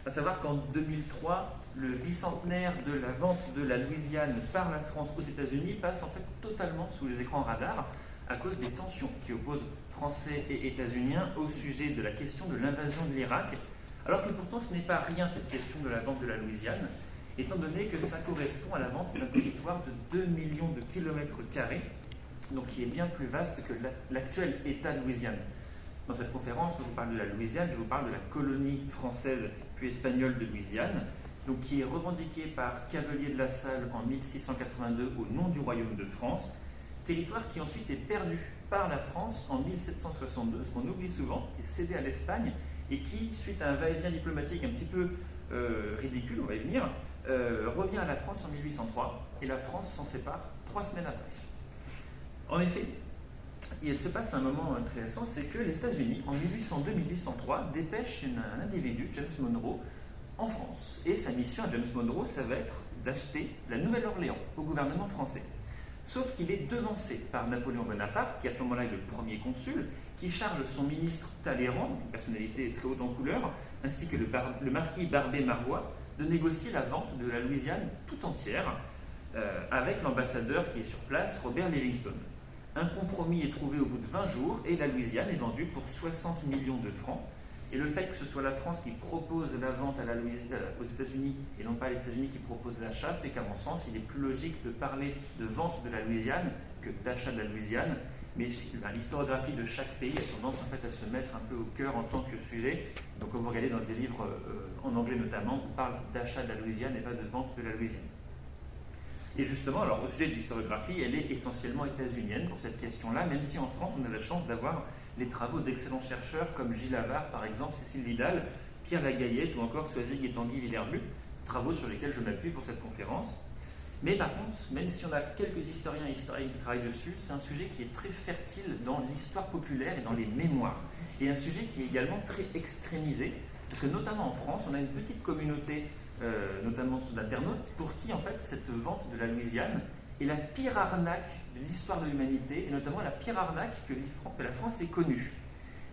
À savoir qu'en 2003, le bicentenaire de la vente de la Louisiane par la France aux États-Unis passe en fait totalement sous les écrans radars à cause des tensions qui opposent Français et États-Uniens au sujet de la question de l'invasion de l'Irak, alors que pourtant ce n'est pas rien cette question de la vente de la Louisiane, étant donné que ça correspond à la vente d'un territoire de 2 millions de kilomètres carrés, donc qui est bien plus vaste que l'actuel État de Louisiane. Dans cette conférence, quand je vous parle de la Louisiane, je vous parle de la colonie française puis espagnole de Louisiane, donc qui est revendiquée par Cavelier de la Salle en 1682 au nom du Royaume de France, territoire qui ensuite est perdu par la France en 1762, ce qu'on oublie souvent, qui est cédé à l'Espagne et qui, suite à un va-et-vient diplomatique un petit peu ridicule, on va y venir, revient à la France en 1803 et la France s'en sépare 3 semaines après. En effet, il se passe un moment intéressant, c'est que les États-Unis, en 1802-1803, dépêchent un individu, James Monroe, en France. Et sa mission à James Monroe, ça va être d'acheter la Nouvelle-Orléans au gouvernement français. Sauf qu'il est devancé par Napoléon Bonaparte, qui à ce moment-là est le premier consul, qui charge son ministre Talleyrand, une personnalité très haute en couleur, ainsi que le marquis Barbé-Marbois, de négocier la vente de la Louisiane tout entière avec l'ambassadeur qui est sur place, Robert Livingston. Un compromis est trouvé au bout de 20 jours et la Louisiane est vendue pour 60 millions de francs. Et le fait que ce soit la France qui propose la vente aux États-Unis et non pas les États-Unis qui proposent l'achat fait qu'à mon sens, il est plus logique de parler de vente de la Louisiane que d'achat de la Louisiane. Mais l'historiographie de chaque pays a tendance en fait à se mettre un peu au cœur en tant que sujet. Donc quand vous regardez dans des livres en anglais notamment, on vous parle d'achat de la Louisiane et pas de vente de la Louisiane. Et justement, alors au sujet de l'historiographie, elle est essentiellement états-unienne pour cette question-là, même si en France on a la chance d'avoir les travaux d'excellents chercheurs comme Gilles Havard, par exemple, Cécile Vidal, Pierre Lagayette ou encore Soisig et Tanguy Villerbu, travaux sur lesquels je m'appuie pour cette conférence. Mais par contre, même si on a quelques historiens et historiennes qui travaillent dessus, c'est un sujet qui est très fertile dans l'histoire populaire et dans les mémoires. Et un sujet qui est également très extrémisé, parce que notamment en France, on a une petite communauté, notamment d'internautes, pour qui en fait cette vente de la Louisiane est la pire arnaque de l'histoire de l'humanité, et notamment la pire arnaque que la France ait connue.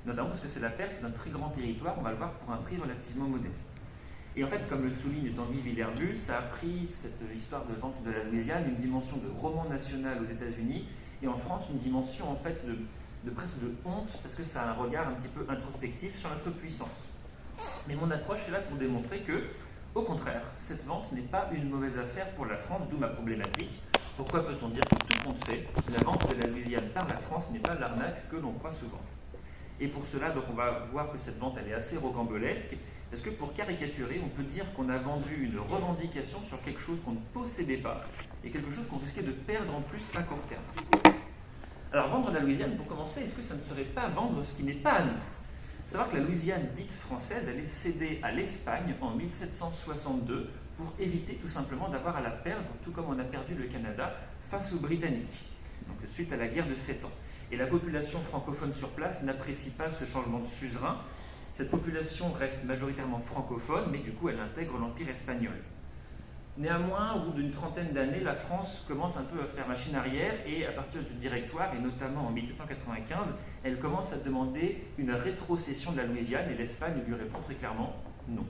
Notamment parce que c'est la perte d'un très grand territoire, on va le voir, pour un prix relativement modeste. Et en fait, comme le souligne Tanguy Villerbu, ça a pris cette histoire de vente de la Louisiane une dimension de roman national aux États-Unis, et en France une dimension en fait de presque de honte, parce que ça a un regard un petit peu introspectif sur notre puissance. Mais mon approche est là pour démontrer que, au contraire, cette vente n'est pas une mauvaise affaire pour la France, d'où ma problématique. Pourquoi peut-on dire que tout compte fait, la vente de la Louisiane par la France n'est pas l'arnaque que l'on croit souvent? Et pour cela, donc, on va voir que cette vente elle est assez rocambolesque, parce que pour caricaturer, on peut dire qu'on a vendu une revendication sur quelque chose qu'on ne possédait pas, et quelque chose qu'on risquait de perdre en plus à court terme. Alors vendre la Louisiane, pour commencer, est-ce que ça ne serait pas vendre ce qui n'est pas à nous? Il faut savoir que la Louisiane dite française, elle est cédée à l'Espagne en 1762 pour éviter tout simplement d'avoir à la perdre, tout comme on a perdu le Canada face aux Britanniques, donc suite à la guerre de 7 ans. Et la population francophone sur place n'apprécie pas ce changement de suzerain. Cette population reste majoritairement francophone, mais du coup elle intègre l'Empire espagnol. Néanmoins, au bout d'une trentaine d'années, la France commence un peu à faire machine arrière et à partir du Directoire, et notamment en 1795, elle commence à demander une rétrocession de la Louisiane et l'Espagne lui répond très clairement non.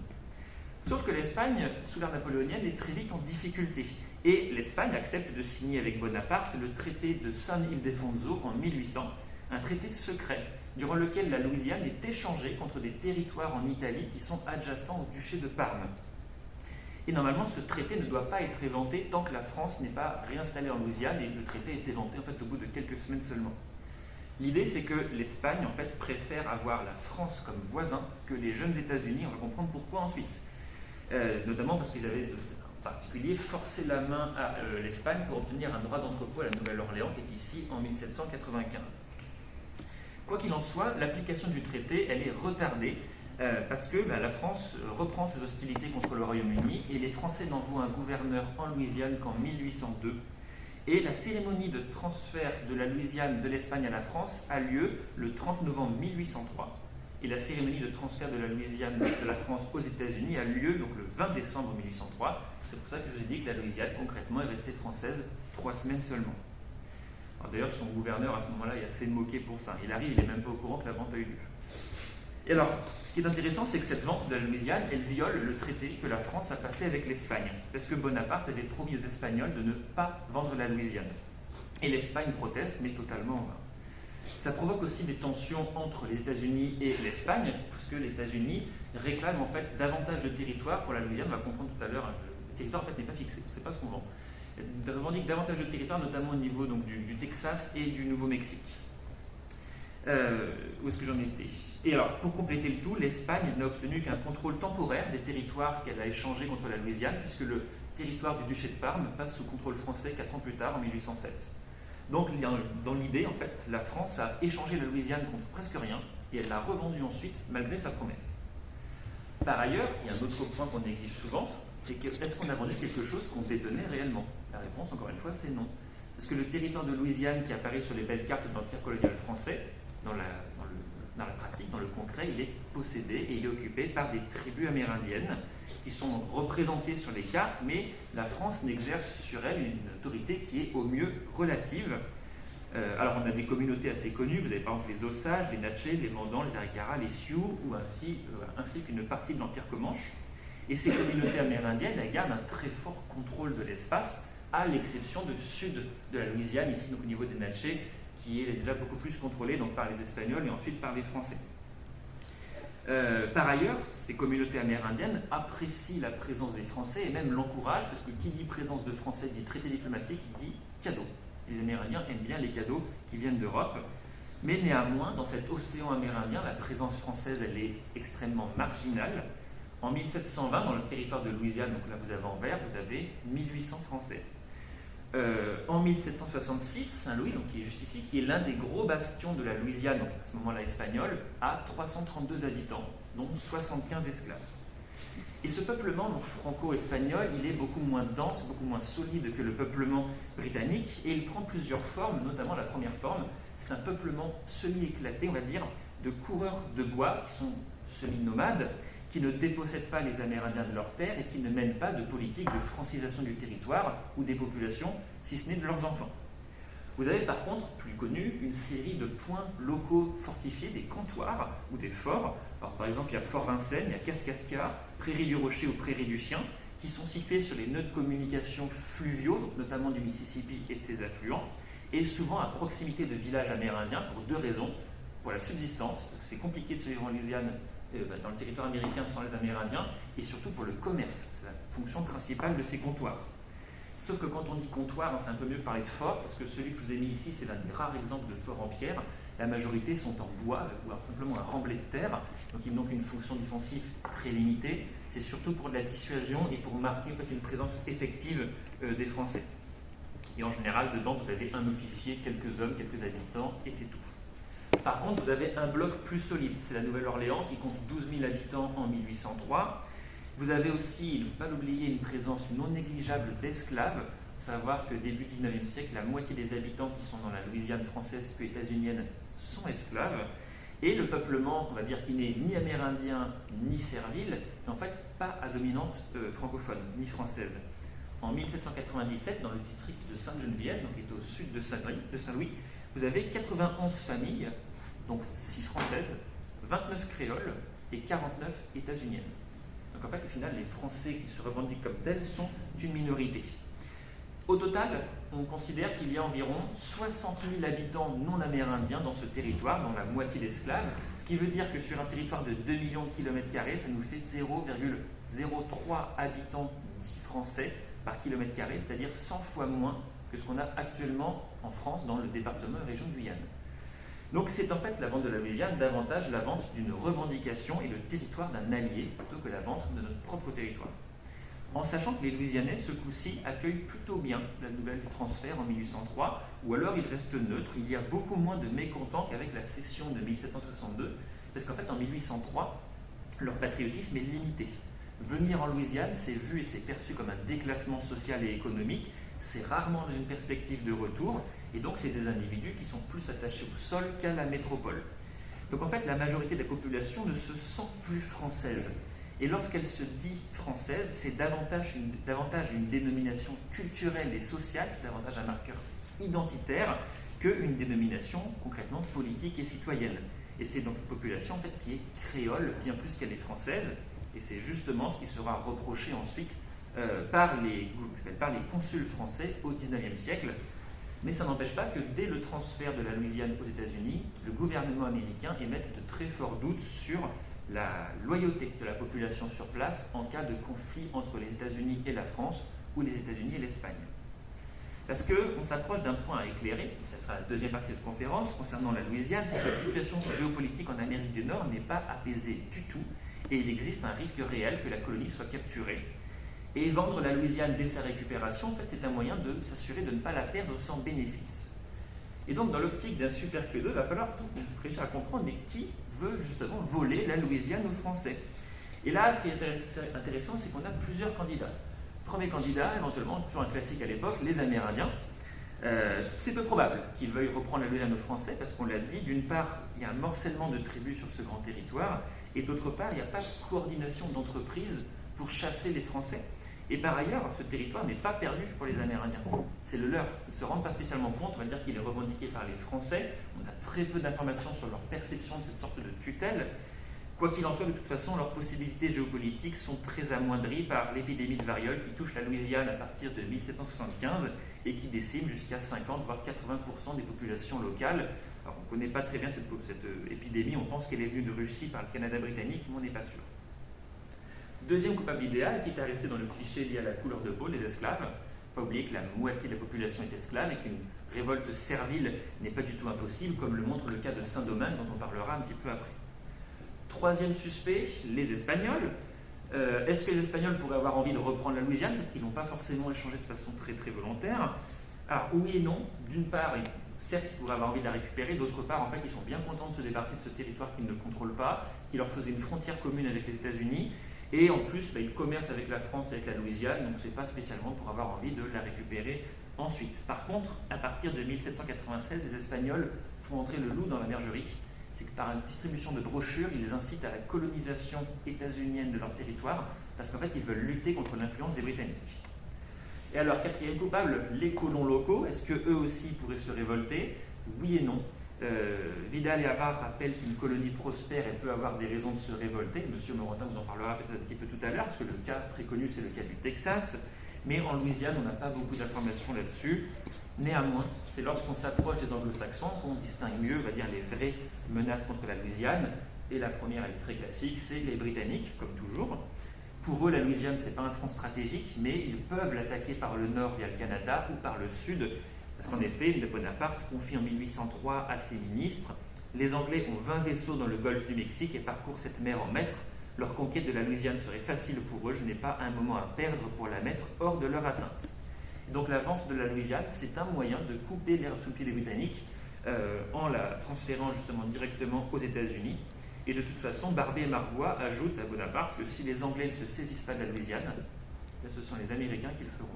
Sauf que l'Espagne, sous l'ère napoléonienne, est très vite en difficulté. Et l'Espagne accepte de signer avec Bonaparte le traité de San Ildefonso en 1800, un traité secret durant lequel la Louisiane est échangée contre des territoires en Italie qui sont adjacents au duché de Parme. Et normalement, ce traité ne doit pas être éventé tant que la France n'est pas réinstallée en Louisiane, et le traité est éventé en fait au bout de quelques semaines seulement. L'idée, c'est que l'Espagne en fait préfère avoir la France comme voisin que les jeunes États-Unis. On va comprendre pourquoi ensuite. Notamment parce qu'ils avaient en particulier forcé la main à l'Espagne pour obtenir un droit d'entrepôt à la Nouvelle-Orléans, qui est ici en 1795. Quoi qu'il en soit, l'application du traité, elle est retardée parce que la France reprend ses hostilités contre le Royaume-Uni et les Français n'envoient un gouverneur en Louisiane qu'en 1802. Et la cérémonie de transfert de la Louisiane de l'Espagne à la France a lieu le 30 novembre 1803. Et la cérémonie de transfert de la Louisiane de la France aux États-Unis a lieu donc le 20 décembre 1803. C'est pour ça que je vous ai dit que la Louisiane, concrètement, est restée française 3 semaines seulement. D'ailleurs, son gouverneur, à ce moment-là, est assez moqué pour ça. Il arrive, il n'est même pas au courant que la vente a eu lieu. Et alors, ce qui est intéressant, c'est que cette vente de la Louisiane, elle viole le traité que la France a passé avec l'Espagne, parce que Bonaparte avait promis aux Espagnols de ne pas vendre la Louisiane. Et l'Espagne proteste, mais totalement en vain. Ça provoque aussi des tensions entre les États-Unis et l'Espagne, puisque les États-Unis réclament en fait davantage de territoire pour la Louisiane. On va comprendre tout à l'heure, le territoire en fait n'est pas fixé, on ne sait pas ce qu'on vend. Ils revendiquent davantage de territoire, notamment au niveau donc, du Texas et du Nouveau-Mexique. Où est-ce que j'en étais? Et alors, pour compléter le tout, l'Espagne n'a obtenu qu'un contrôle temporaire des territoires qu'elle a échangés contre la Louisiane, puisque le territoire du duché de Parme passe sous contrôle français 4 ans plus tard, en 1807. Donc, dans l'idée, en fait, la France a échangé la Louisiane contre presque rien, et elle l'a revendue ensuite, malgré sa promesse. Par ailleurs, il y a un autre point qu'on néglige souvent, c'est que est-ce qu'on a vendu quelque chose qu'on détenait réellement? La réponse, encore une fois, c'est non. Parce que le territoire de Louisiane qui apparaît sur les belles cartes de l'Empire colonial français, dans la pratique, dans le concret, il est possédé et il est occupé par des tribus amérindiennes qui sont représentées sur les cartes, mais la France n'exerce sur elles une autorité qui est au mieux relative. Alors on a des communautés assez connues, vous avez par exemple les Osages, les Natchez, les Mandans, les Arikara, les Sioux, ou ainsi qu'une partie de l'Empire Comanche. Et ces communautés amérindiennes, elles gardent un très fort contrôle de l'espace, à l'exception du sud de la Louisiane, ici donc au niveau des Natchez, qui est déjà beaucoup plus contrôlée donc, par les Espagnols et ensuite par les Français. Par ailleurs, ces communautés amérindiennes apprécient la présence des Français et même l'encouragent, parce que qui dit présence de Français dit traité diplomatique, dit cadeau. Les Amérindiens aiment bien les cadeaux qui viennent d'Europe, mais néanmoins, dans cet océan amérindien, la présence française elle est extrêmement marginale. En 1720, dans le territoire de Louisiane, donc là vous avez en vert, vous avez 1800 Français. En 1766, Saint-Louis, donc qui est juste ici, qui est l'un des gros bastions de la Louisiane, donc à ce moment-là espagnole, a 332 habitants, dont 75 esclaves. Et ce peuplement donc, franco-espagnol, il est beaucoup moins dense, beaucoup moins solide que le peuplement britannique, et il prend plusieurs formes, notamment la première forme, c'est un peuplement semi-éclaté, on va dire, de coureurs de bois qui sont semi-nomades, qui ne dépossèdent pas les Amérindiens de leurs terres et qui ne mènent pas de politique de francisation du territoire ou des populations, si ce n'est de leurs enfants. Vous avez par contre, plus connu, une série de points locaux fortifiés, des comptoirs ou des forts. Alors, par exemple, il y a Fort Vincennes, il y a Kaskaskia, Prairie du Rocher ou Prairie du Chien, qui sont situés sur les nœuds de communication fluviaux, donc notamment du Mississippi et de ses affluents, et souvent à proximité de villages amérindiens pour deux raisons. Pour la subsistance, parce que c'est compliqué de se vivre en Louisiane dans le territoire américain sans les Amérindiens, et surtout pour le commerce. C'est la fonction principale de ces comptoirs. Sauf que quand on dit comptoir, c'est un peu mieux de parler de fort, parce que celui que je vous ai mis ici, c'est l'un des rares exemples de forts en pierre. La majorité sont en bois, ou simplement un remblai de terre, donc ils n'ont qu'une fonction défensive très limitée. C'est surtout pour de la dissuasion et pour marquer en fait, une présence effective des Français. Et en général, dedans, vous avez un officier, quelques hommes, quelques habitants, et c'est tout. Par contre, vous avez un bloc plus solide, c'est la Nouvelle-Orléans qui compte 12 000 habitants en 1803. Vous avez aussi, il ne faut pas l'oublier, une présence non négligeable d'esclaves. Il faut savoir que début 19e siècle, la moitié des habitants qui sont dans la Louisiane française puis états-unienne sont esclaves. Et le peuplement, on va dire, qui n'est ni amérindien ni servile, mais en fait pas à dominante francophone ni française. En 1797, dans le district de Sainte-Geneviève, donc qui est au sud de Saint-Louis, vous avez 91 familles, donc 6 françaises, 29 créoles et 49 états-uniennes. Donc en fait, au final, les Français qui se revendiquent comme tels sont une minorité. Au total, on considère qu'il y a environ 60 000 habitants non amérindiens dans ce territoire, dont la moitié d'esclaves, ce qui veut dire que sur un territoire de 2 millions de kilomètres carrés, ça nous fait 0,03 habitants dits français par kilomètre carré, c'est-à-dire 100 fois moins que ce qu'on a actuellement en France dans le département et région de Guyane. Donc c'est en fait la vente de la Louisiane davantage la vente d'une revendication et le territoire d'un allié plutôt que la vente de notre propre territoire. En sachant que les Louisianais, ce coup-ci, accueillent plutôt bien la nouvelle du transfert en 1803, ou alors ils restent neutres, il y a beaucoup moins de mécontents qu'avec la cession de 1762, parce qu'en fait en 1803, leur patriotisme est limité. Venir en Louisiane, c'est vu et c'est perçu comme un déclassement social et économique, c'est rarement dans une perspective de retour, et donc c'est des individus qui sont plus attachés au sol qu'à la métropole. Donc en fait, la majorité de la population ne se sent plus française. Et lorsqu'elle se dit française, c'est davantage une dénomination culturelle et sociale, c'est davantage un marqueur identitaire qu'une dénomination concrètement politique et citoyenne. Et Et c'est donc une population en fait, qui est créole, bien plus qu'elle est française. Et c'est justement ce qui sera reproché ensuite par les consuls français au XIXe siècle. Mais ça n'empêche pas que dès le transfert de la Louisiane aux États-Unis, le gouvernement américain émette de très forts doutes sur la loyauté de la population sur place en cas de conflit entre les États-Unis et la France ou les États-Unis et l'Espagne. Parce qu'on s'approche d'un point à éclairer, et ce sera la deuxième partie de cette conférence, concernant la Louisiane, c'est que la situation géopolitique en Amérique du Nord n'est pas apaisée du tout, et il existe un risque réel que la colonie soit capturée. Et vendre la Louisiane dès sa récupération, en fait, c'est un moyen de s'assurer de ne pas la perdre sans bénéfice. Et donc, dans l'optique d'un super Cluedo, il va falloir réussir à comprendre, mais qui veut justement voler la Louisiane aux Français? Et là, ce qui est intéressant, c'est qu'on a plusieurs candidats. Premier candidat, éventuellement, toujours un classique à l'époque, les Amérindiens. C'est peu probable qu'ils veuillent reprendre la Louisiane aux Français, parce qu'on l'a dit, d'une part, il y a un morcellement de tribus sur ce grand territoire, et d'autre part, il n'y a pas de coordination d'entreprises pour chasser les Français. Et par ailleurs, ce territoire n'est pas perdu pour les Amérindiens. C'est le leur. Ils ne se rendent pas spécialement compte, on va dire qu'il est revendiqué par les Français. On a très peu d'informations sur leur perception de cette sorte de tutelle. Quoi qu'il en soit, de toute façon, leurs possibilités géopolitiques sont très amoindries par l'épidémie de variole qui touche la Louisiane à partir de 1775 et qui décime jusqu'à 50 voire 80% des populations locales. Alors, on ne connaît pas très bien cette épidémie, on pense qu'elle est venue de Russie par le Canada britannique, mais on n'est pas sûr. Deuxième coupable idéal, qui est à rester dans le cliché lié à la couleur de peau, les esclaves. Il ne faut pas oublier que la moitié de la population est esclave et qu'une révolte servile n'est pas du tout impossible, comme le montre le cas de Saint-Domingue, dont on parlera un petit peu après. Troisième suspect, les Espagnols. Est-ce que les Espagnols pourraient avoir envie de reprendre la Louisiane, parce qu'ils n'ont pas forcément échangé de façon très très volontaire? Alors oui et non. D'une part, certes, ils pourraient avoir envie de la récupérer, d'autre part, en fait, ils sont bien contents de se départir de ce territoire qu'ils ne contrôlent pas, qui leur faisait une frontière commune avec les États-Unis. Et en plus, ils commercent avec la France et avec la Louisiane, donc ce n'est pas spécialement pour avoir envie de la récupérer ensuite. Par contre, à partir de 1796, les Espagnols font entrer le loup dans la bergerie. C'est que par une distribution de brochures, ils incitent à la colonisation états-unienne de leur territoire, parce qu'en fait, ils veulent lutter contre l'influence des Britanniques. Et alors, quatrième coupable, les colons locaux. Est-ce qu'eux aussi pourraient se révolter? Oui et non. Vidal et Havard rappellent qu'une colonie prospère et peut avoir des raisons de se révolter. Monsieur Morentin vous en parlera peut-être un petit peu tout à l'heure, parce que le cas très connu, c'est le cas du Texas. Mais en Louisiane, on n'a pas beaucoup d'informations là-dessus. Néanmoins, c'est lorsqu'on s'approche des anglo-saxons qu'on distingue mieux, on va dire, les vraies menaces contre la Louisiane. Et la première, elle est très classique, c'est les Britanniques, comme toujours. Pour eux, la Louisiane, ce n'est pas un front stratégique, mais ils peuvent l'attaquer par le nord via le Canada ou par le sud. Parce qu'en effet, Bonaparte confie en 1803 à ses ministres: les Anglais ont 20 vaisseaux dans le golfe du Mexique et parcourent cette mer en maître. Leur conquête de la Louisiane serait facile pour eux, je n'ai pas un moment à perdre pour la mettre hors de leur atteinte. Donc la vente de la Louisiane, c'est un moyen de couper l'herbe sous le pied des Britanniques en la transférant justement directement aux États-Unis. Et de toute façon, Barbé et Marbois ajoutent à Bonaparte que si les Anglais ne se saisissent pas de la Louisiane, ce sont les Américains qui le feront.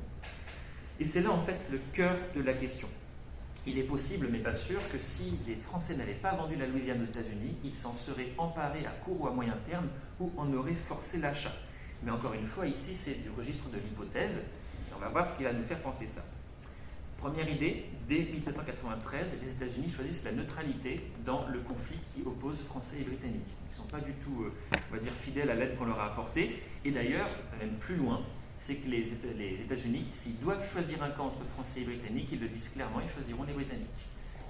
Et c'est là en fait le cœur de la question. Il est possible, mais pas sûr, que si les Français n'avaient pas vendu la Louisiane aux États-Unis, ils s'en seraient emparés à court ou à moyen terme, ou en auraient forcé l'achat. Mais encore une fois, ici, c'est du registre de l'hypothèse, et on va voir ce qui va nous faire penser ça. Première idée, dès 1793, les États-Unis choisissent la neutralité dans le conflit qui oppose Français et Britanniques. Ils ne sont pas du tout, on va dire, fidèles à l'aide qu'on leur a apportée, et d'ailleurs, même plus loin, c'est que les États-Unis, s'ils doivent choisir un camp entre Français et Britanniques, ils le disent clairement, ils choisiront les Britanniques.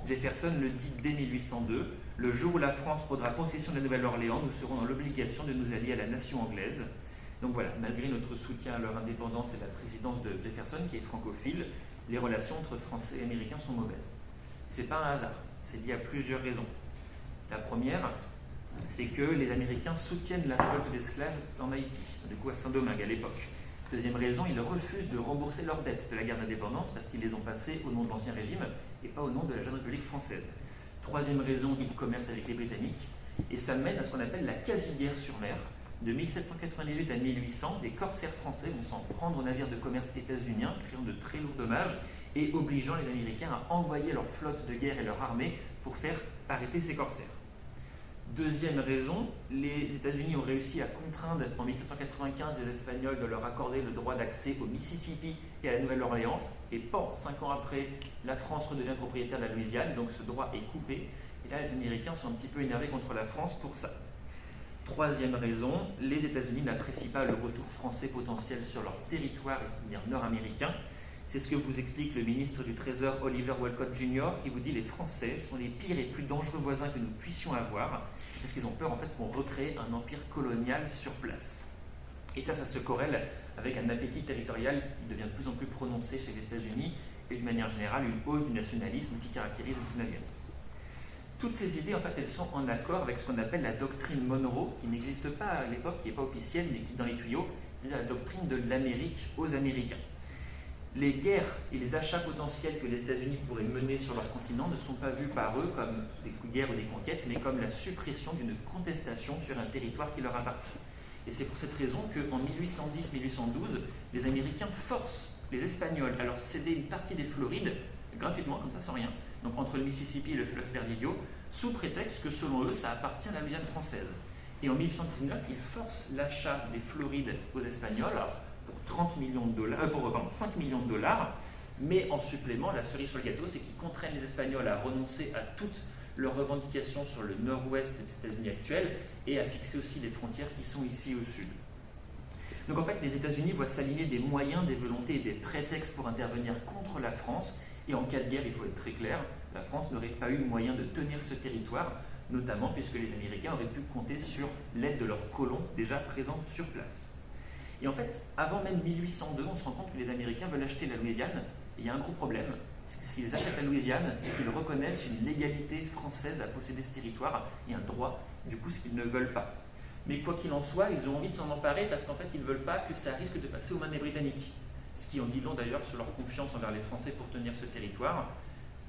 Jefferson le dit dès 1802, le jour où la France prendra possession de la Nouvelle-Orléans, nous serons dans l'obligation de nous allier à la nation anglaise. Donc voilà, malgré notre soutien à leur indépendance et la présidence de Jefferson, qui est francophile, les relations entre Français et Américains sont mauvaises. Ce n'est pas un hasard, c'est lié à plusieurs raisons. La première, c'est que les Américains soutiennent la révolte d'esclaves en Haïti, du coup à Saint-Domingue à l'époque. Deuxième raison, ils refusent de rembourser leurs dettes de la guerre d'indépendance parce qu'ils les ont passées au nom de l'Ancien Régime et pas au nom de la Jeune République française. Troisième raison, ils commercent avec les Britanniques et ça mène à ce qu'on appelle la quasi-guerre sur mer. De 1798 à 1800, des corsaires français vont s'en prendre aux navires de commerce états-uniens, créant de très lourds dommages et obligeant les Américains à envoyer leur flotte de guerre et leur armée pour faire arrêter ces corsaires. Deuxième raison, les États-Unis ont réussi à contraindre en 1795 les Espagnols de leur accorder le droit d'accès au Mississippi et à la Nouvelle-Orléans. Et 5 ans après, la France redevient propriétaire de la Louisiane, donc ce droit est coupé. Et là, les Américains sont un petit peu énervés contre la France pour ça. Troisième raison, les États-Unis n'apprécient pas le retour français potentiel sur leur territoire, c'est-à-dire nord-américain. C'est ce que vous explique le ministre du Trésor Oliver Wolcott Jr. qui vous dit les Français sont les pires et plus dangereux voisins que nous puissions avoir parce qu'ils ont peur en fait qu'on recrée un empire colonial sur place. Et ça se corrèle avec un appétit territorial qui devient de plus en plus prononcé chez les États-Unis et de manière générale une hausse du nationalisme qui caractérise le 19e. Toutes ces idées, en fait, elles sont en accord avec ce qu'on appelle la doctrine Monroe, qui n'existe pas à l'époque, qui n'est pas officielle, mais qui est dans les tuyaux, c'est-à-dire la doctrine de l'Amérique aux Américains. Les guerres et les achats potentiels que les États-Unis pourraient mener sur leur continent ne sont pas vus par eux comme des guerres ou des conquêtes, mais comme la suppression d'une contestation sur un territoire qui leur appartient. Et c'est pour cette raison qu'en 1810-1812, les Américains forcent les Espagnols à leur céder une partie des Florides, gratuitement, comme ça, sans rien, donc entre le Mississippi et le fleuve Perdidio, sous prétexte que selon eux, ça appartient à la Louisiane française. Et en 1819, ils forcent l'achat des Florides aux Espagnols pour 5 millions de dollars, mais en supplément, la cerise sur le gâteau, c'est qu'ils contraignent les Espagnols à renoncer à toutes leurs revendications sur le nord-ouest des États-Unis actuels et à fixer aussi des frontières qui sont ici au sud. Donc en fait, les États-Unis voient s'aligner des moyens, des volontés et des prétextes pour intervenir contre la France. Et en cas de guerre, il faut être très clair, la France n'aurait pas eu moyen de tenir ce territoire, notamment puisque les Américains auraient pu compter sur l'aide de leurs colons déjà présents sur place. Et en fait, avant même 1802, on se rend compte que les Américains veulent acheter la Louisiane. Et il y a un gros problème. S'ils achètent la Louisiane, c'est qu'ils reconnaissent une légalité française à posséder ce territoire et un droit, du coup, ce qu'ils ne veulent pas. Mais quoi qu'il en soit, ils ont envie de s'en emparer parce qu'en fait, ils ne veulent pas que ça risque de passer aux mains des Britanniques. Ce qui en dit long d'ailleurs sur leur confiance envers les Français pour tenir ce territoire.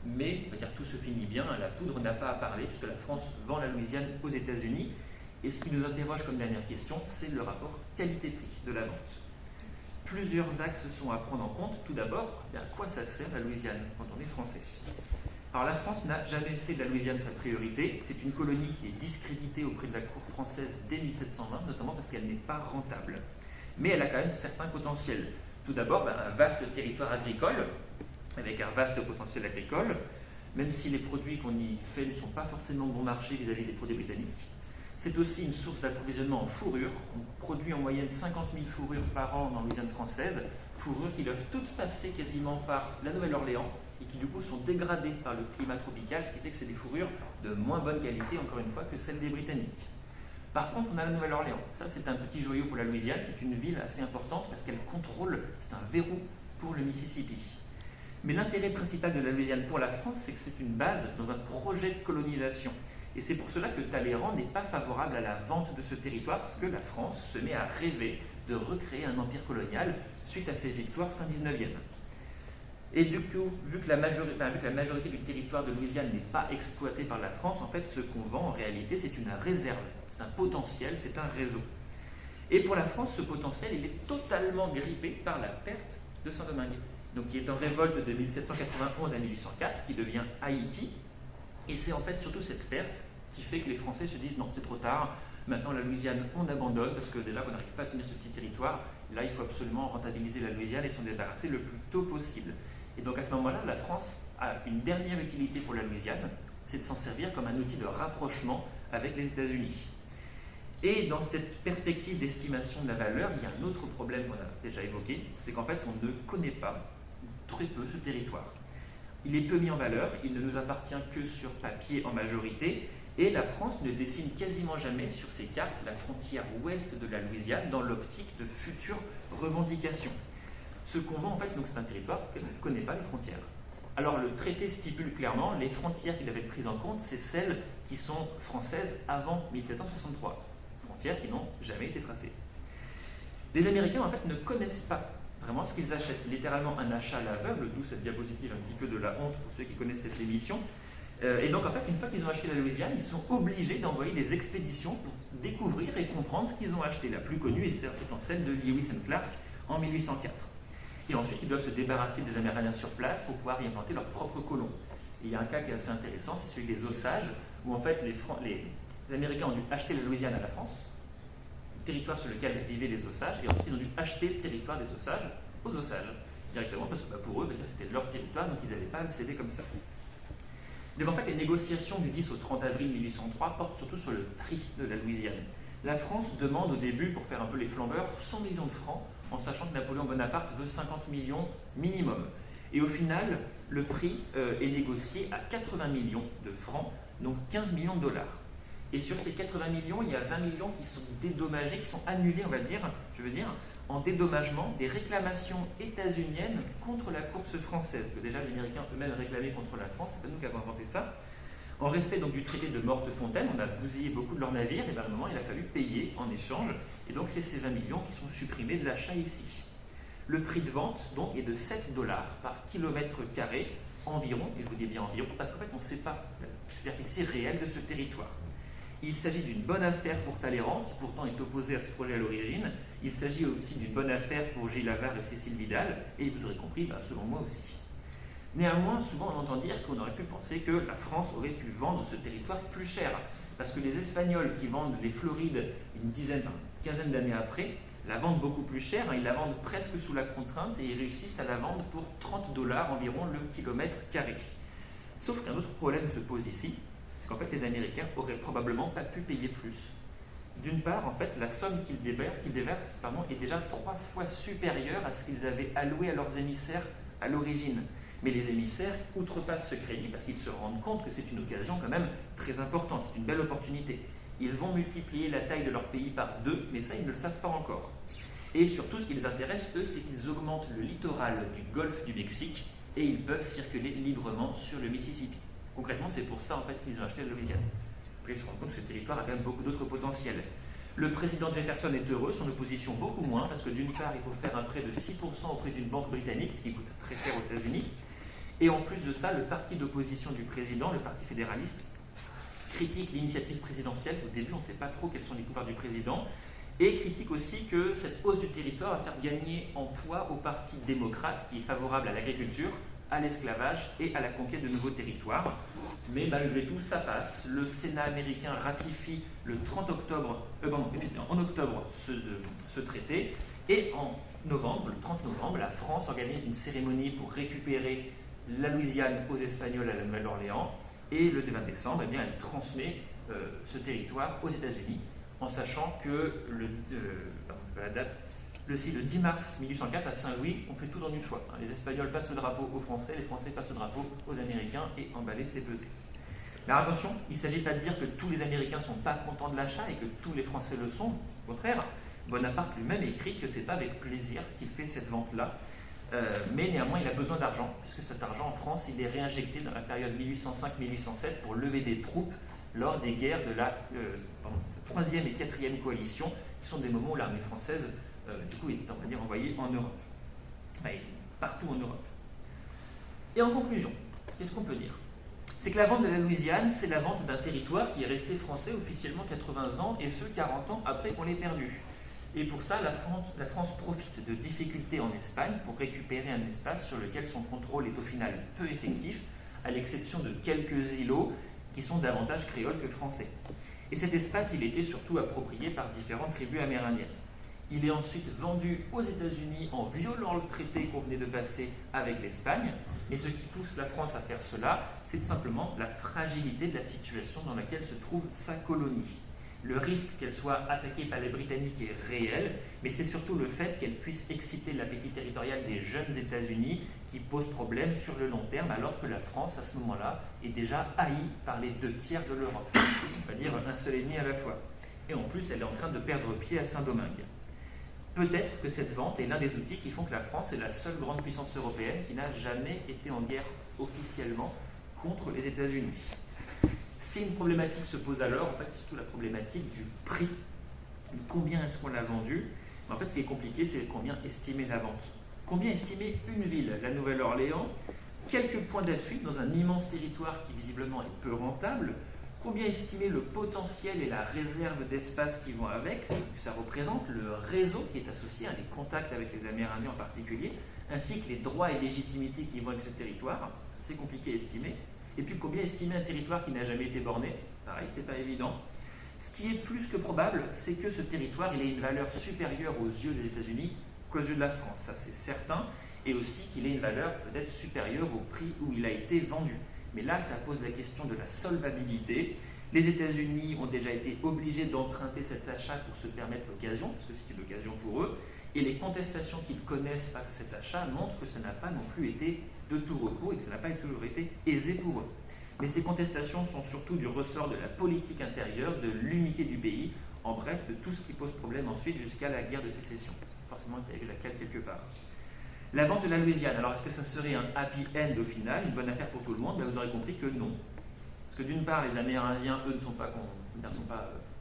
Mais, on va dire, tout se finit bien, la poudre n'a pas à parler, puisque la France vend la Louisiane aux États-Unis. Et ce qui nous interroge comme dernière question, c'est le rapport qualité-prix de la vente. Plusieurs axes sont à prendre en compte. Tout d'abord, à quoi ça sert la Louisiane quand on est français? Alors la France n'a jamais fait de la Louisiane sa priorité. C'est une colonie qui est discréditée auprès de la cour française dès 1720, notamment parce qu'elle n'est pas rentable. Mais elle a quand même certains potentiels. Tout d'abord, un vaste territoire agricole, avec un vaste potentiel agricole, même si les produits qu'on y fait ne sont pas forcément bon marché vis-à-vis des produits britanniques. C'est aussi une source d'approvisionnement en fourrure. On produit en moyenne 50 000 fourrures par an dans la Louisiane française, fourrures qui doivent toutes passer quasiment par la Nouvelle-Orléans et qui du coup sont dégradées par le climat tropical, ce qui fait que c'est des fourrures de moins bonne qualité, encore une fois, que celles des Britanniques. Par contre, on a la Nouvelle-Orléans. Ça, c'est un petit joyau pour la Louisiane. C'est une ville assez importante parce qu'elle contrôle, c'est un verrou pour le Mississippi. Mais l'intérêt principal de la Louisiane pour la France, c'est que c'est une base dans un projet de colonisation. Et c'est pour cela que Talleyrand n'est pas favorable à la vente de ce territoire, parce que la France se met à rêver de recréer un empire colonial suite à ses victoires fin 19e. Et du coup, vu que la majorité du territoire de Louisiane n'est pas exploité par la France, en fait, ce qu'on vend en réalité, c'est une réserve, c'est un potentiel, c'est un réseau. Et pour la France, ce potentiel, il est totalement grippé par la perte de Saint-Domingue, donc qui est en révolte de 1791 à 1804, qui devient Haïti. Et c'est en fait surtout cette perte qui fait que les Français se disent non, c'est trop tard, maintenant la Louisiane, on abandonne, parce que déjà qu'on n'arrive pas à tenir ce petit territoire, là il faut absolument rentabiliser la Louisiane et s'en débarrasser le plus tôt possible. Et donc à ce moment-là, la France a une dernière utilité pour la Louisiane, c'est de s'en servir comme un outil de rapprochement avec les États-Unis. Et dans cette perspective d'estimation de la valeur, il y a un autre problème qu'on a déjà évoqué, c'est qu'en fait on ne connaît pas très peu ce territoire. Il est peu mis en valeur, il ne nous appartient que sur papier en majorité, et la France ne dessine quasiment jamais sur ses cartes la frontière ouest de la Louisiane dans l'optique de futures revendications. Ce qu'on voit en fait, donc c'est un territoire qui ne connaît pas les frontières. Alors le traité stipule clairement les frontières qui doivent être prises en compte, c'est celles qui sont françaises avant 1763, frontières qui n'ont jamais été tracées. Les Américains en fait ne connaissent pas vraiment ce qu'ils achètent. C'est littéralement un achat à l'aveugle, d'où cette diapositive un petit peu de la honte pour ceux qui connaissent cette émission. Et donc en fait, une fois qu'ils ont acheté la Louisiane, ils sont obligés d'envoyer des expéditions pour découvrir et comprendre ce qu'ils ont acheté. La plus connue étant celle de Lewis and Clark en 1804. Et ensuite, ils doivent se débarrasser des Amérindiens sur place pour pouvoir y implanter leurs propres colons. Et il y a un cas qui est assez intéressant, c'est celui des Osages, où en fait les Américains ont dû acheter la Louisiane à la France, territoire sur lequel vivaient les Osages, et ensuite ils ont dû acheter le territoire des Osages aux Osages, directement, parce que pour eux, c'était leur territoire, donc ils n'avaient pas à le céder comme ça. Donc en fait, les négociations du 10 au 30 avril 1803 portent surtout sur le prix de la Louisiane. La France demande au début, pour faire un peu les flambeurs, 100 millions de francs, en sachant que Napoléon Bonaparte veut 50 millions minimum. Et au final, le prix est négocié à 80 millions de francs, donc 15 millions de dollars. Et sur ces 80 millions, il y a 20 millions qui sont dédommagés, qui sont annulés, on va dire, en dédommagement des réclamations états-uniennes contre la course française, que déjà les Américains eux-mêmes réclamaient contre la France, c'est pas nous qui avons inventé ça. En respect donc du traité de Mortefontaine, on a bousillé beaucoup de leurs navires, et bien à un moment il a fallu payer en échange, et donc c'est ces 20 millions qui sont supprimés de l'achat ici. Le prix de vente donc est de 7 dollars par kilomètre carré environ, et je vous dis bien environ, parce qu'en fait on ne sait pas la superficie réelle de ce territoire. Il s'agit d'une bonne affaire pour Talleyrand, qui pourtant est opposé à ce projet à l'origine. Il s'agit aussi d'une bonne affaire pour Gilles Havard et Cécile Vidal, et vous aurez compris, selon moi aussi. Néanmoins, souvent on entend dire qu'on aurait pu penser que la France aurait pu vendre ce territoire plus cher, parce que les Espagnols qui vendent les Florides une quinzaine d'années après, la vendent beaucoup plus cher, ils la vendent presque sous la contrainte et ils réussissent à la vendre pour 30 dollars environ le kilomètre carré. Sauf qu'un autre problème se pose ici, c'est qu'en fait les Américains auraient probablement pas pu payer plus. D'une part, en fait, la somme qu'ils déversent est déjà 3 fois supérieure à ce qu'ils avaient alloué à leurs émissaires à l'origine. Mais les émissaires outrepassent ce crédit parce qu'ils se rendent compte que c'est une occasion quand même très importante, c'est une belle opportunité. Ils vont multiplier la taille de leur pays par 2, mais ça ils ne le savent pas encore. Et surtout, ce qui les intéresse, eux, c'est qu'ils augmentent le littoral du golfe du Mexique et ils peuvent circuler librement sur le Mississippi. Concrètement, c'est pour ça en fait qu'ils ont acheté la Louisiane. Puis ils se rendent compte que ce territoire a quand même beaucoup d'autres potentiels. Le président Jefferson est heureux, son opposition beaucoup moins, parce que d'une part, il faut faire un prêt de 6% auprès d'une banque britannique, ce qui coûte très cher aux États-Unis. Et en plus de ça, le parti d'opposition du président, le Parti fédéraliste, critique l'initiative présidentielle. Au début, on ne sait pas trop quels sont les pouvoirs du président. Et critique aussi que cette hausse du territoire va faire gagner en poids au Parti démocrate, qui est favorable à l'agriculture, à l'esclavage et à la conquête de nouveaux territoires. Mais malgré tout, ça passe. Le Sénat américain ratifie le 30 octobre, en octobre ce traité. Et en novembre, le 30 novembre, la France organise une cérémonie pour récupérer la Louisiane aux Espagnols à la Nouvelle-Orléans. Et le 20 décembre, elle transmet ce territoire aux États-Unis, en sachant que le 10 mars 1804, à Saint-Louis, on fait tout en une fois. Les Espagnols passent le drapeau aux Français, les Français passent le drapeau aux Américains, et emballer, c'est pesé. Mais attention, il ne s'agit pas de dire que tous les Américains ne sont pas contents de l'achat et que tous les Français le sont. Au contraire, Bonaparte lui-même écrit que ce n'est pas avec plaisir qu'il fait cette vente-là. Mais néanmoins, il a besoin d'argent, puisque cet argent en France, il est réinjecté dans la période 1805-1807 pour lever des troupes lors des guerres de la 3e et 4e coalition, qui sont des moments où l'armée française est envoyée en Europe, partout en Europe. Et en conclusion, qu'est-ce qu'on peut dire? C'est que la vente de la Louisiane, c'est la vente d'un territoire qui est resté français officiellement 80 ans, et ce 40 ans après qu'on l'ait perdu. Et pour ça, la France profite de difficultés en Espagne pour récupérer un espace sur lequel son contrôle est au final peu effectif, à l'exception de quelques îlots qui sont davantage créoles que français. Et cet espace, il était surtout approprié par différentes tribus amérindiennes. Il est ensuite vendu aux États-Unis en violant le traité qu'on venait de passer avec l'Espagne. Mais ce qui pousse la France à faire cela, c'est tout simplement la fragilité de la situation dans laquelle se trouve sa colonie. Le risque qu'elle soit attaquée par les Britanniques est réel, mais c'est surtout le fait qu'elle puisse exciter l'appétit territorial des jeunes États-Unis qui pose problème sur le long terme, alors que la France, à ce moment-là, est déjà haïe par les 2 tiers de l'Europe, c'est-à-dire un seul ennemi à la fois. Et en plus, elle est en train de perdre pied à Saint-Domingue. Peut-être que cette vente est l'un des outils qui font que la France est la seule grande puissance européenne qui n'a jamais été en guerre officiellement contre les États-Unis. Si une problématique se pose alors, en fait, c'est surtout la problématique du prix. Combien est-ce qu'on l'a vendu? En fait, ce qui est compliqué, c'est combien estimer la vente. Combien estimer une ville, la Nouvelle-Orléans? Quelques points d'appui dans un immense territoire qui visiblement est peu rentable. Combien estimer le potentiel et la réserve d'espace qui vont avec? Ça représente le réseau qui est associé à les contacts avec les Amérindiens en particulier, ainsi que les droits et légitimités qui vont avec ce territoire. C'est compliqué à estimer. Et puis combien estimer un territoire qui n'a jamais été borné? Pareil, c'est pas évident. Ce qui est plus que probable, c'est que ce territoire il ait une valeur supérieure aux yeux des États-Unis qu'aux yeux de la France, ça c'est certain, et aussi qu'il ait une valeur peut-être supérieure au prix où il a été vendu. Mais là, ça pose la question de la solvabilité. Les États-Unis ont déjà été obligés d'emprunter cet achat pour se permettre l'occasion, parce que c'est une occasion pour eux, et les contestations qu'ils connaissent face à cet achat montrent que ça n'a pas non plus été de tout repos et que ça n'a pas toujours été aisé pour eux. Mais ces contestations sont surtout du ressort de la politique intérieure, de l'unité du pays, en bref, de tout ce qui pose problème ensuite jusqu'à la guerre de sécession. Forcément, il fallait que je la cale quelque part. La vente de la Louisiane, alors est-ce que ça serait un happy end au final, une bonne affaire pour tout le monde? Vous aurez compris que non. Parce que d'une part, les Amérindiens, eux, ne sont pas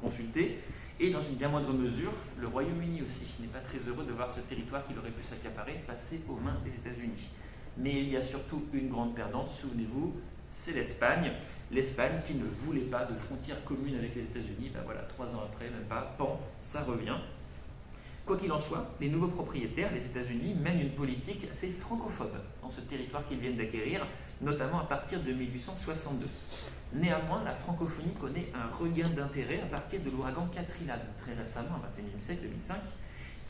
consultés, et dans une bien moindre mesure, le Royaume-Uni aussi n'est pas très heureux de voir ce territoire qu'il aurait pu s'accaparer passer aux mains des États-Unis. Mais il y a surtout une grande perdante, souvenez-vous, c'est l'Espagne. L'Espagne qui ne voulait pas de frontières communes avec les États-Unis, ben voilà, 3 ans après, même pas, pan, ça revient. Quoi qu'il en soit, les nouveaux propriétaires, les États-Unis, mènent une politique assez francophobe dans ce territoire qu'ils viennent d'acquérir, notamment à partir de 1862. Néanmoins, la francophonie connaît un regain d'intérêt à partir de l'ouragan Katrina, très récemment, au XXIe siècle, 2005,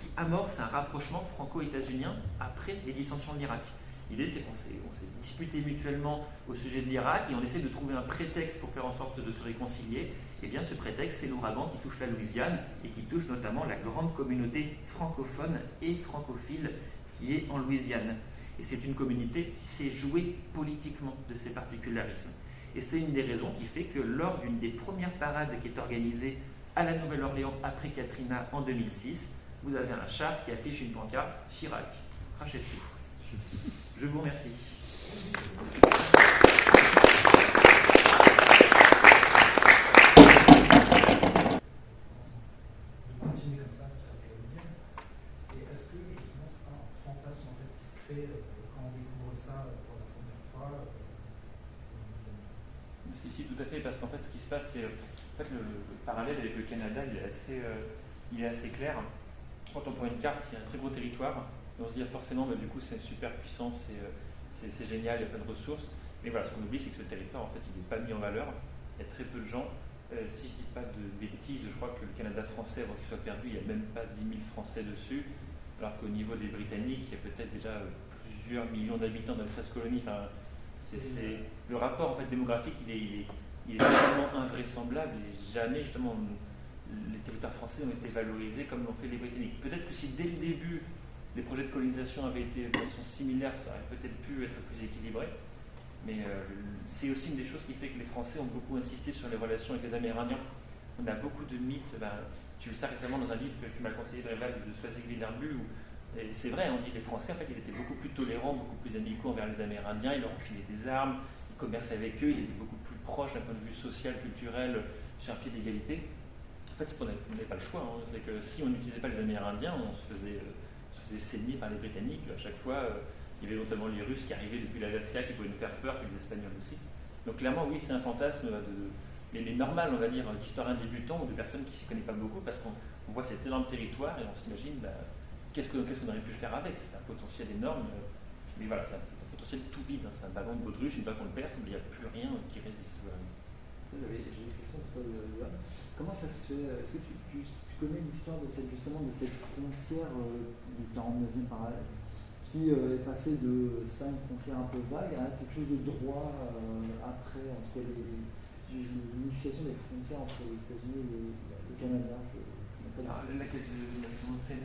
qui amorce un rapprochement franco-états-unien après les dissensions de l'Irak. L'idée, c'est qu'on s'est disputé mutuellement au sujet de l'Irak et on essaie de trouver un prétexte pour faire en sorte de se réconcilier. Et bien, ce prétexte, c'est l'ouragan qui touche la Louisiane et qui touche notamment la grande communauté francophone et francophile qui est en Louisiane. Et c'est une communauté qui s'est jouée politiquement de ses particularismes. Et c'est une des raisons qui fait que lors d'une des premières parades qui est organisée à la Nouvelle-Orléans après Katrina en 2006, vous avez un char qui affiche une pancarte « Chirac, crachez-vous ». Je vous remercie. Continuer comme ça avec la Louisiane. Et est-ce que justement c'est pas un fantasme en fait qui se crée quand on découvre ça pour la première fois Si, tout à fait, parce qu'en fait ce qui se passe, c'est en fait, le parallèle avec le Canada, il est assez clair. Quand on prend une carte, il y a un très gros territoire. Et on se dit forcément, du coup, c'est super puissant, c'est génial, il y a plein de ressources. Mais voilà, ce qu'on oublie, c'est que ce territoire, en fait, il n'est pas mis en valeur. Il y a très peu de gens. Si je ne dis pas de bêtises, je crois que le Canada français, avant qu'il soit perdu, il n'y a même pas 10 000 Français dessus. Alors qu'au niveau des Britanniques, il y a peut-être déjà plusieurs millions d'habitants dans les 13 colonies. Enfin, le rapport en fait, démographique, il est totalement invraisemblable. Et jamais, justement, les territoires français ont été valorisés comme l'ont fait les Britanniques. Peut-être que si dès le début, les projets de colonisation avaient été de façon similaire, ça aurait peut-être pu être plus équilibré. Mais c'est aussi une des choses qui fait que les Français ont beaucoup insisté sur les relations avec les Amérindiens. On a beaucoup de mythes. J'ai lu ça récemment dans un livre que tu m'as conseillé, Bréval, de Soisig-Villerbu. Et c'est vrai, on dit que les Français, en fait, ils étaient beaucoup plus tolérants, beaucoup plus amicaux envers les Amérindiens. Ils leur ont filé des armes, ils commerçaient avec eux, ils étaient beaucoup plus proches d'un point de vue social, culturel, sur un pied d'égalité. En fait, c'est qu'on n'avait pas le choix. C'est que si on n'utilisait pas les Amérindiens, on se faisait saigner par les Britanniques. À chaque fois, il y avait notamment les Russes qui arrivaient depuis l'Alaska, qui pouvaient nous faire peur, puis les Espagnols aussi. Donc clairement, oui, c'est un fantasme mais normal, on va dire, d'historiens débutants ou de personnes qui ne s'y connaissent pas beaucoup, parce qu'on voit cet énorme territoire et on s'imagine qu'est-ce qu'on aurait pu faire avec. C'est un potentiel énorme, mais voilà, c'est un potentiel tout vide. C'est un ballon de baudruche, une fois qu'on le perce, il n'y a plus rien qui résiste. J'ai une question pour toi, Johan. Comment ça se fait? Est-ce que tu connais l'histoire de cette frontière du 49e parallèle qui est passée de ça, une frontière un peu vague, à quelque chose de droit après, entre l'unification des frontières entre les États-Unis et le Canada? On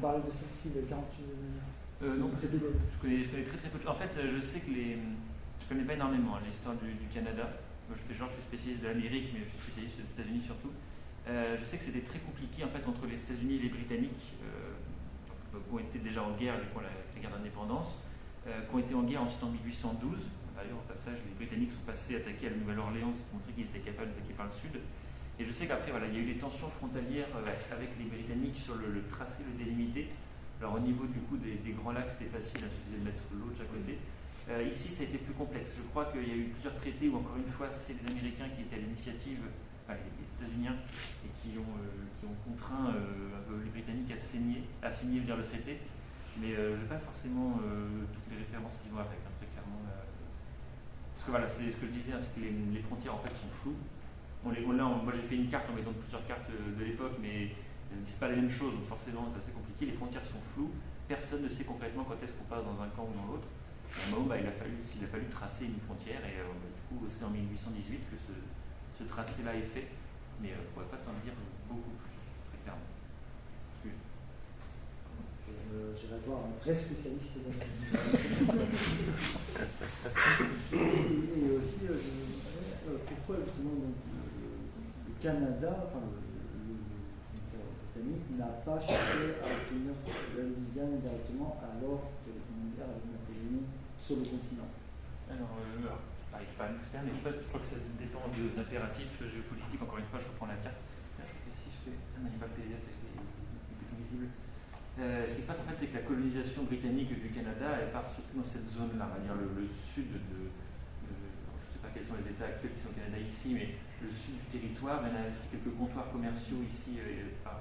parle de celle-ci, de 48. Non, je connais très très peu de choses. En fait, je sais que je connais pas énormément l'histoire du Canada. Moi, je suis spécialiste de l'Amérique, mais je suis spécialiste des États-Unis surtout. Je sais que c'était très compliqué en fait entre les États-Unis et les Britanniques, qui ont été déjà en guerre avec la guerre d'indépendance, qui ont été en guerre ensuite en 1812. D'ailleurs, au passage, les Britanniques sont passés attaquer à la Nouvelle-Orléans, ce qui montrait qu'ils étaient capables d'attaquer par le sud. Et je sais qu'après, il y a eu des tensions frontalières avec les Britanniques sur le tracé, le délimité. Alors au niveau du coup des grands lacs, c'était facile, il suffisait de mettre l'eau de chaque côté. Ici, ça a été plus complexe. Je crois qu'il y a eu plusieurs traités où, encore une fois, c'est les Américains qui étaient à l'initiative, enfin les États-Uniens, et qui ont contraint les Britanniques à signer le traité. Mais je n'ai pas forcément toutes les références qui vont avec, très clairement. Parce que voilà, c'est ce que je disais, c'est que les frontières en fait sont floues. Moi j'ai fait une carte en mettant plusieurs cartes de l'époque, mais elles ne disent pas les mêmes choses, donc forcément c'est assez compliqué. Les frontières sont floues, personne ne sait concrètement quand est-ce qu'on passe dans un camp ou dans l'autre. À un moment, il a fallu tracer une frontière, et du coup, c'est en 1818 que ce tracé-là est fait, mais je ne pourrais pas t'en dire beaucoup plus, très clairement. J'irai voir un vrai spécialiste de la et aussi, pourquoi justement donc, le Canada, enfin le britannique, n'a pas cherché à obtenir la Louisiane directement alors que les guerre avec Napoléon sur le continent? Alors, je n'arrive pas à l'expert, mais je crois que ça dépend d'impératifs géopolitiques. Encore une fois, je reprends la carte. Si je fais. Ah non, il n'y a pas le PDF avec les boutons visibles. Ce qui se passe en fait, c'est que la colonisation britannique du Canada, elle part surtout dans cette zone-là, on va dire le sud de je ne sais pas quels sont les États actuels qui sont au Canada ici, mais le sud du territoire. Il y en a aussi quelques comptoirs commerciaux ici, par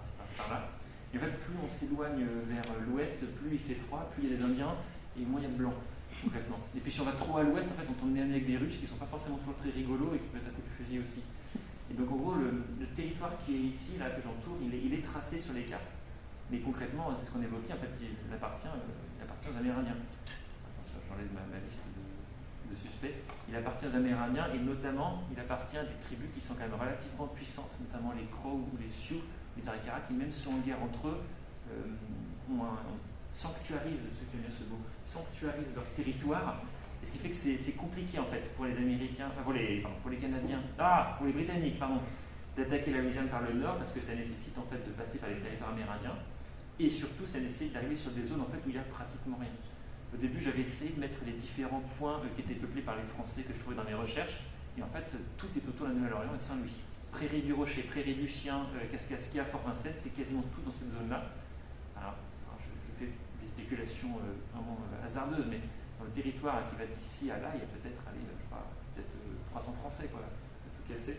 là. Et en fait, plus on s'éloigne vers l'ouest, plus il fait froid, plus il y a des Indiens et moins il y a de blancs, concrètement. Et puis si on va trop à l'ouest, en fait, on tombe nez à nez avec des Russes qui ne sont pas forcément toujours très rigolos et qui peuvent être à coup de fusil aussi. Et donc en gros, le territoire qui est ici, là, que j'entoure, il est tracé sur les cartes. Mais concrètement, c'est ce qu'on évoquait, en fait, il appartient aux Amérindiens. Attention, j'enlève ma liste de suspects. Il appartient aux Amérindiens et notamment, il appartient à des tribus qui sont quand même relativement puissantes, notamment les Crows ou les Sioux, les Arikara, qui même sont en guerre entre eux, sanctuarisent, sanctuarisent leur territoire. Et ce qui fait que c'est compliqué en fait pour les Américains, enfin pour les Canadiens, pour les Britanniques, d'attaquer la Louisiane par le nord, parce que ça nécessite en fait de passer par les territoires amérindiens. Et surtout, ça nécessite d'arriver sur des zones en fait, où il n'y a pratiquement rien. Au début, j'avais essayé de mettre les différents points qui étaient peuplés par les Français que je trouvais dans mes recherches. Et en fait, tout est autour de la Nouvelle-Orléans et de Saint-Louis. Prairie du Rocher, Prairie du Chien, Kaskaskia, Fort-Vincennes, c'est quasiment tout dans cette zone-là. Alors je fais des spéculations vraiment hasardeuses, mais dans le territoire qui va d'ici à là, il y a peut-être 300 Français, quoi, tout casser.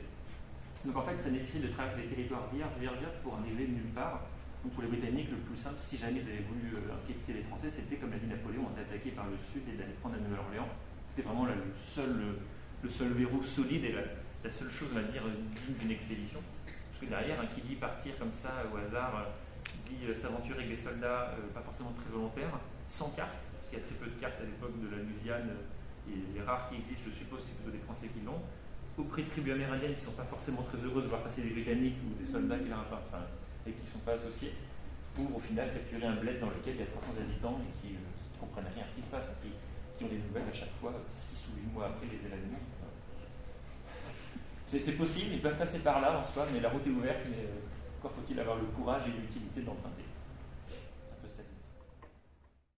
Donc en fait, ça nécessite de traverser les territoires vierges pour arriver nulle part. Donc pour les Britanniques, le plus simple, si jamais ils avaient voulu inquiéter les Français, c'était comme l'a dit Napoléon, d'attaquer par le sud et d'aller prendre la Nouvelle-Orléans. C'était vraiment là, le seul verrou solide et la seule chose, on va dire, digne d'une expédition. Parce que derrière, qui dit partir comme ça au hasard, dit s'aventurer avec des soldats pas forcément très volontaires, sans carte, parce qu'il y a très peu de cartes à l'époque de la Louisiane, et les rares qui existent, je suppose, c'est plutôt des Français qui l'ont, auprès de tribus amérindiennes qui ne sont pas forcément très heureuses de voir passer des Britanniques ou des soldats qui leur appartiennent, et qui ne sont pas associés, pour au final capturer un bled dans lequel il y a 300 habitants et qui ne comprennent rien à ce qui se passe, et qui ont des nouvelles à chaque fois, 6 ou 8 mois après les événements. C'est possible, ils peuvent passer par là en soi, mais la route est ouverte, mais encore faut-il avoir le courage et l'utilité d'emprunter.